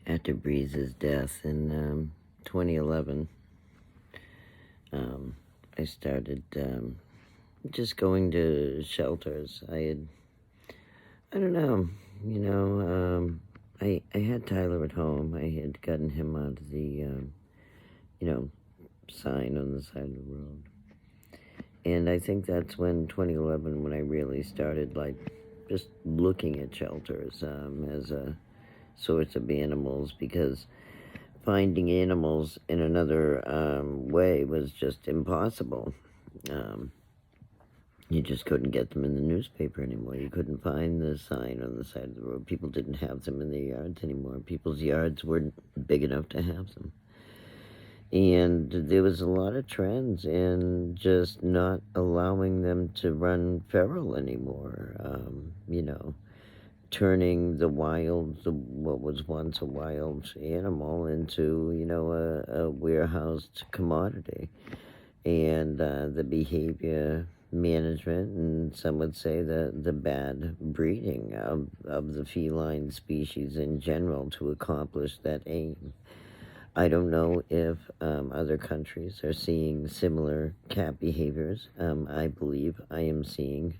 after Breeze's death in 2011, I started just going to shelters. I don't know, I had Tyler at home. I had gotten him onto the, sign on the side of the road. And I think that's when 2011, when I really started, like, just looking at shelters as a source of animals, because finding animals in another way was just impossible. Um, you just couldn't get them in the newspaper anymore. You couldn't find the sign on the side of the road. People didn't have them in their yards anymore. People's yards weren't big enough to have them. And there was a lot of trends in just not allowing them to run feral anymore. Turning what was once a wild animal into, a warehoused commodity. And the behavior management, and some would say the bad breeding of the feline species in general to accomplish that aim. I don't know if other countries are seeing similar cat behaviors. I believe I am seeing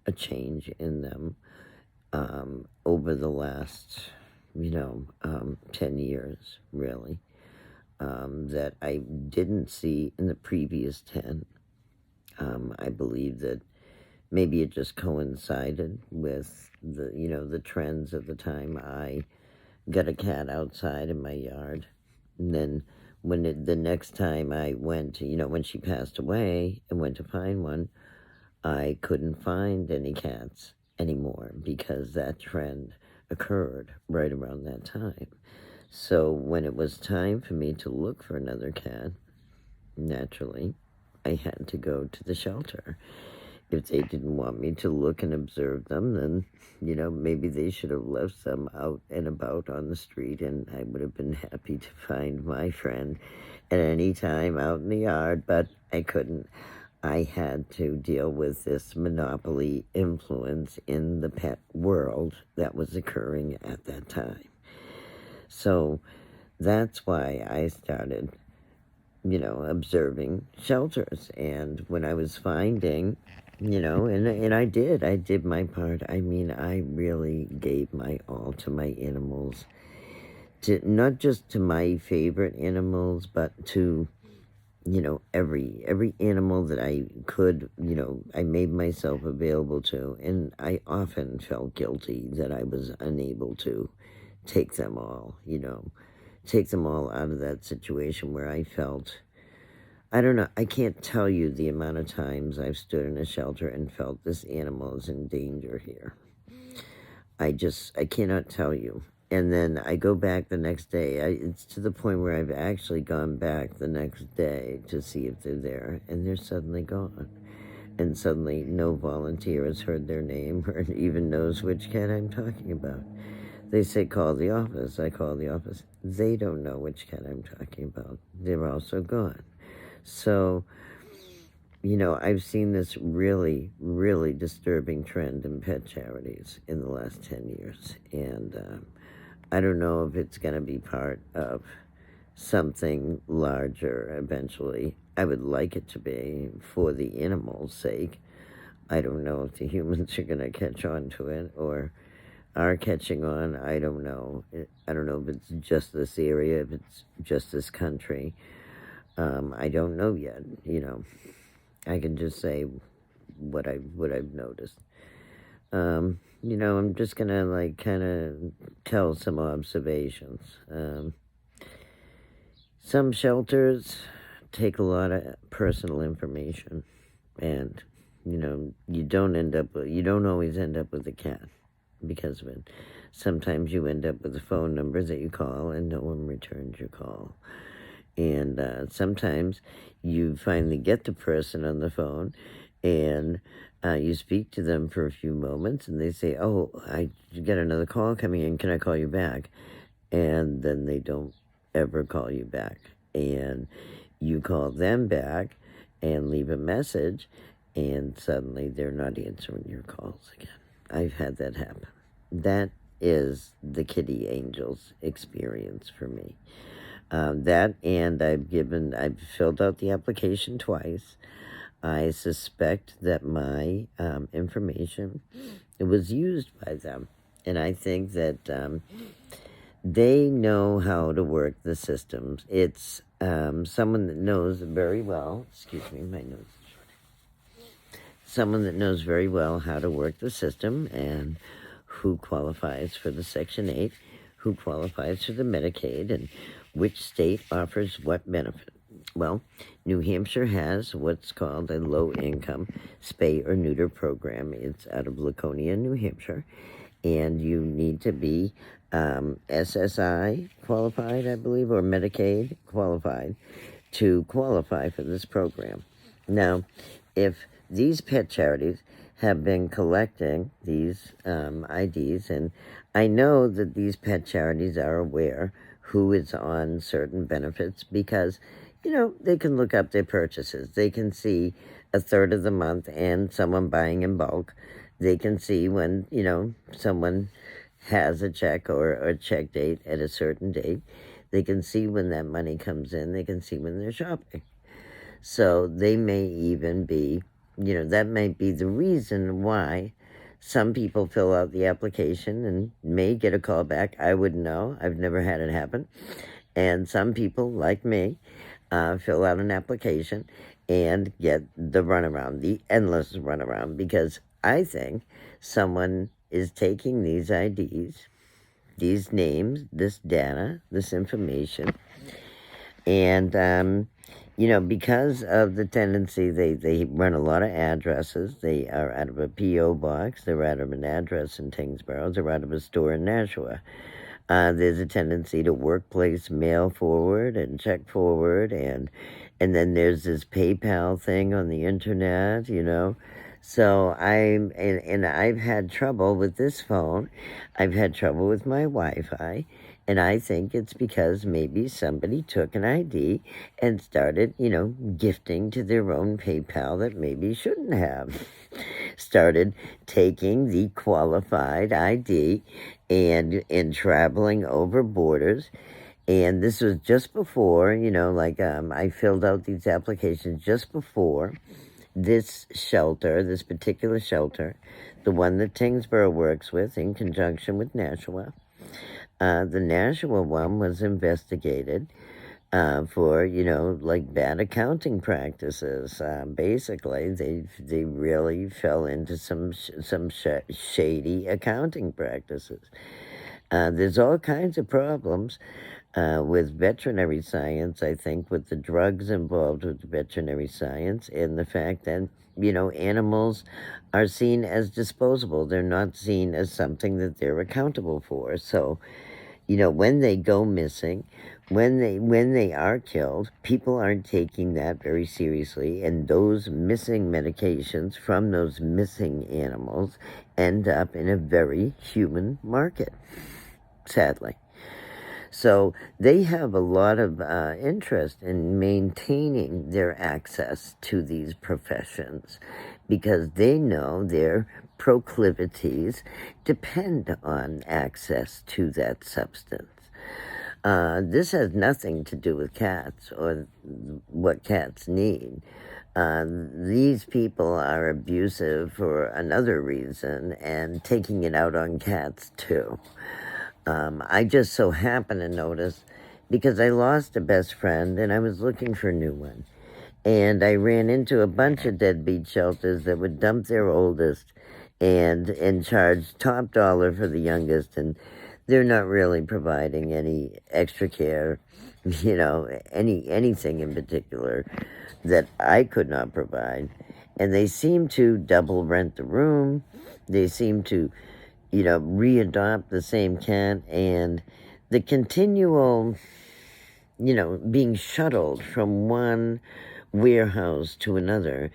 a change in them over the last, 10 years, really, that I didn't see in the previous 10. I believe that maybe it just coincided with the trends of the time. I got a cat outside in my yard, and then the next time I went, when she passed away and went to find one, I couldn't find any cats anymore because that trend occurred right around that time. So when it was time for me to look for another cat, naturally, I had to go to the shelter. If they didn't want me to look and observe them, then, maybe they should have left them out and about on the street, and I would have been happy to find my friend at any time out in the yard, but I couldn't. I had to deal with this monopoly influence in the pet world that was occurring at that time. So that's why I started, observing shelters. And when I was finding, and I did my part. I mean, I really gave my all to my animals, to not just to my favorite animals, but to every animal that I could, I made myself available to. And I often felt guilty that I was unable to take them all, take them all out of that situation where I felt, I don't know, I can't tell you the amount of times I've stood in a shelter and felt this animal is in danger here. I cannot tell you. And then I go back the next day. It's to the point where I've actually gone back the next day to see if they're there, and they're suddenly gone. And suddenly no volunteer has heard their name or even knows which cat I'm talking about. They say, call the office. I call the office. They don't know which cat I'm talking about. They're also gone. So, I've seen this really, really disturbing trend in pet charities in the last 10 years. And I don't know if it's going to be part of something larger eventually. I would like it to be for the animals' sake. I don't know if the humans are going to catch on to it or are catching on. I don't know. I don't know if it's just this area, if it's just this country. I don't know yet. I can just say what I've noticed. I'm just gonna kind of tell some observations. Some shelters take a lot of personal information, and you don't always end up with a cat because of it. Sometimes you end up with a phone number that you call and no one returns your call. And sometimes you finally get the person on the phone and you speak to them for a few moments and they say, oh, I got another call coming in. Can I call you back? And then they don't ever call you back. And you call them back and leave a message and suddenly they're not answering your calls again. I've had that happen. That is the Kitty Angels experience for me. That, and I've filled out the application twice. I suspect that my information was used by them. And I think that they know how to work the systems. It's someone that knows very well, excuse me, my nose, someone that knows very well how to work the system and who qualifies for the Section 8, who qualifies for the Medicaid, and which state offers what benefit. Well, New Hampshire has what's called a low-income spay or neuter program. It's out of Laconia, New Hampshire, and you need to be SSI qualified, I believe, or Medicaid qualified to qualify for this program. Now, if these pet charities have been collecting these IDs, and I know that these pet charities are aware who is on certain benefits because, they can look up their purchases. They can see a third of the month and someone buying in bulk. They can see when, someone has a check or a check date at a certain date. They can see when that money comes in. They can see when they're shopping. So they may even be, that might be the reason why some people fill out the application and may get a call back. I wouldn't know. I've never had it happen. And some people, like me, fill out an application and get the runaround, the endless runaround, because I think someone is taking these IDs, these names, this data, this information, and, because of the tendency, they run a lot of addresses. They are out of a P.O. box. They're out of an address in Tingsboro. They're out of a store in Nashua. There's a tendency to workplace mail forward and check forward, and then there's this PayPal thing on the internet, So I've had trouble with this phone. I've had trouble with my Wi-Fi, and I think it's because maybe somebody took an ID and started, gifting to their own PayPal that maybe shouldn't have. Started taking the qualified ID and traveling over borders. And this was just before, I filled out these applications just before this shelter, this particular shelter, the one that Tingsboro works with in conjunction with Nashua. The Nashua one was investigated for, bad accounting practices. Basically, they really fell into some shady accounting practices. There's all kinds of problems with veterinary science, I think, with the drugs involved with veterinary science and the fact that, animals are seen as disposable. They're not seen as something that they're accountable for. So, when they go missing, when they are killed, people aren't taking that very seriously, and those missing medications from those missing animals end up in a very human market, sadly. So they have a lot of interest in maintaining their access to these professions because they know their proclivities depend on access to that substance. This has nothing to do with cats or what cats need. These people are abusive for another reason and taking it out on cats too. I just so happen to notice because I lost a best friend and I was looking for a new one. And I ran into a bunch of deadbeat shelters that would dump their oldest and charge top dollar for the youngest, and they're not really providing any extra care, anything in particular that I could not provide. And they seem to double rent the room. They seem to, readopt the same cat, and the continual, being shuttled from one warehouse to another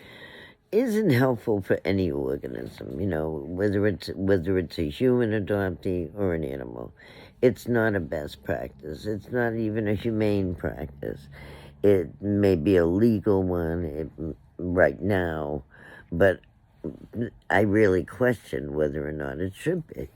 isn't helpful for any organism, whether it's a human adoptee or an animal. It's not a best practice. It's not even a humane practice. It may be a legal one right now, but I really question whether or not it should be.